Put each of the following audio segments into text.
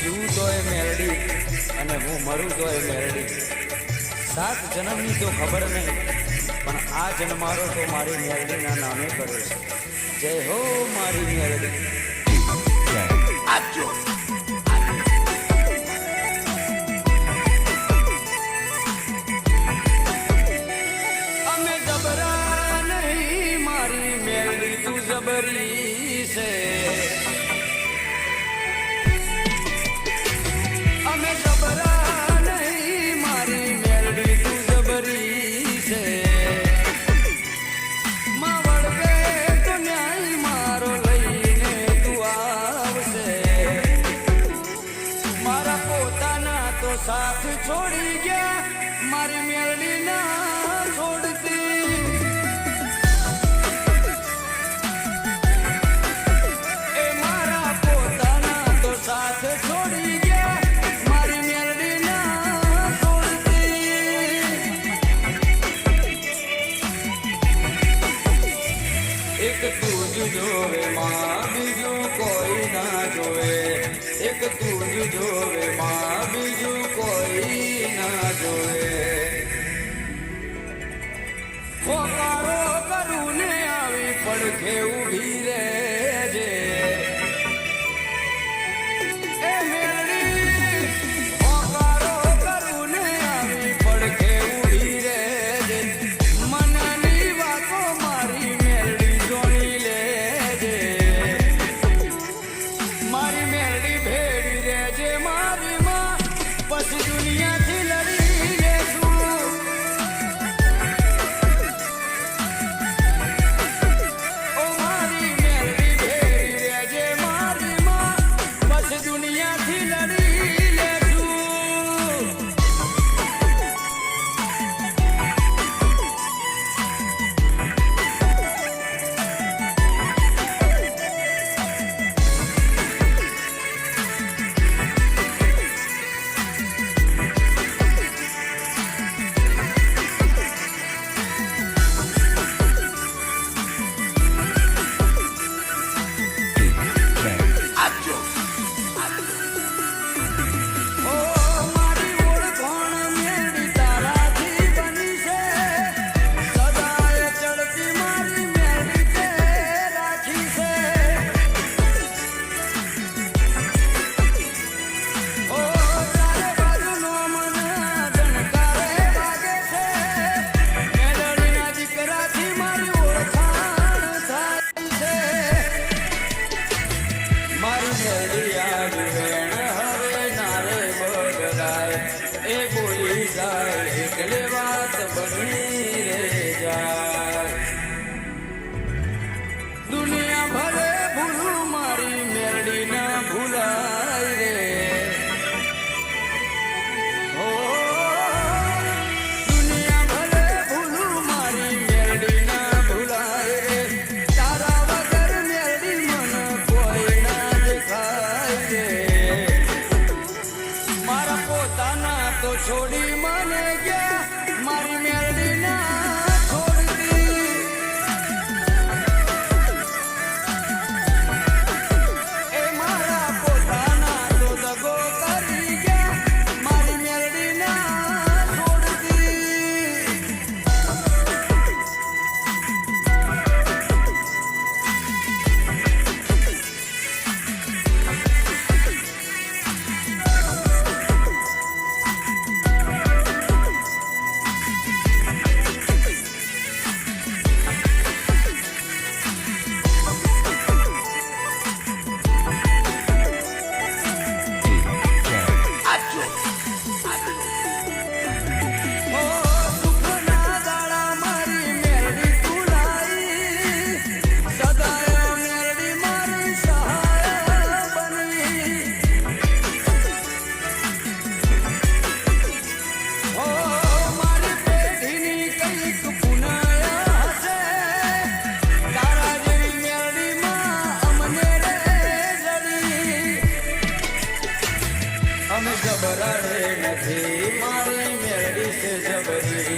જીવું તોય મેરડી અને હું મરું તોય મેરડી. 7 જન્મની તો ખબર નહીં, પણ આ જન્મારો તો મારી મેરડીના નામે કર્યો છે. જય હો મારી મેરડી. અમે જબરા નહીં, મારી મેરડી તું જબરી છે. અમે જબરા નહીં, મારી મેરડી તું જબરી છે. માં વળગે તો ન્યાય મારો લઈને તું આવશે. મારા પોતાના તો સાથ છોડી ગયા, મારી મેરડી ના છોડતી. એ મારા પોતાના તો સાથ છોડી ગયા, મારી મેરડી ના છોડતી. એક તું જ જોવે માં, બીજું કોઈ ના જોવે. એક તું જ જોવે માં, બીજું કોઈ ના જોવે. પોકારો કરું ને આવી પડખે ઊભી રહેજે. એ મેરડી પોકારો કરું ને આવી પડખે ઊભી રહેજે. મનની વાતો મારી મેરડી જોઈ લેજે. મારી મેરડી ભેડી રહેજે મારી માં, પછી દુનિયાથી લડી લેશું. ઓ મારી મેરડી ભેડી રહેજે મારી માં, પછી દુનિયાથી લડી લેશું. ઓ મારી ઓળખાણ મેરડી તારાથી બની છે. સદાય ચડતી મારી મેરડી તે રાખી છે. ઓ ચારે બાજુનો મને જણકારે વાગે છે. મેરડીના દીકરાથી મારી ઓળખાણ થાય છે. મારી મેરડી આવી વેણ હવે નારે બગડાય. એ બોલી જાય એટલે વાત બની રે જાય. દુનિયા ભલે ભૂલું, મારી મેરડી ના ભૂલાય રે. ઓ દુનિયા ભલે ભૂલું, મારી મેરડી ના ભૂલાય રે. તારા વગર મેરડી મને કોઈ ના દેખાય રે. મારા પોતાના તો છોડી મને ગયા, મારી મેરડી ના છોડતી. એ મારા પોતાના તો દગો કરી ગયા, મારી મેરડી ના છોડતી. ઓ સુખના દાડા મારી મેરડી તું લાઈ. સદાય મેરડી મારી સહાય બનવી. ઓ મારી પેઢીની કંઈક પુનાયા હશે. તારા જેવી મેરડી માં અમને રે જડી. અમે જબરા રે નથી, મારી મેરડી છે જબરી.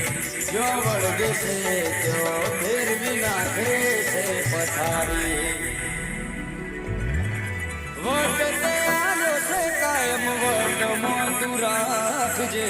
જો વળગે છે તો ફેરવી નાખે છે પથારી. વખતે આવ્યો છે કાયમ રાખજે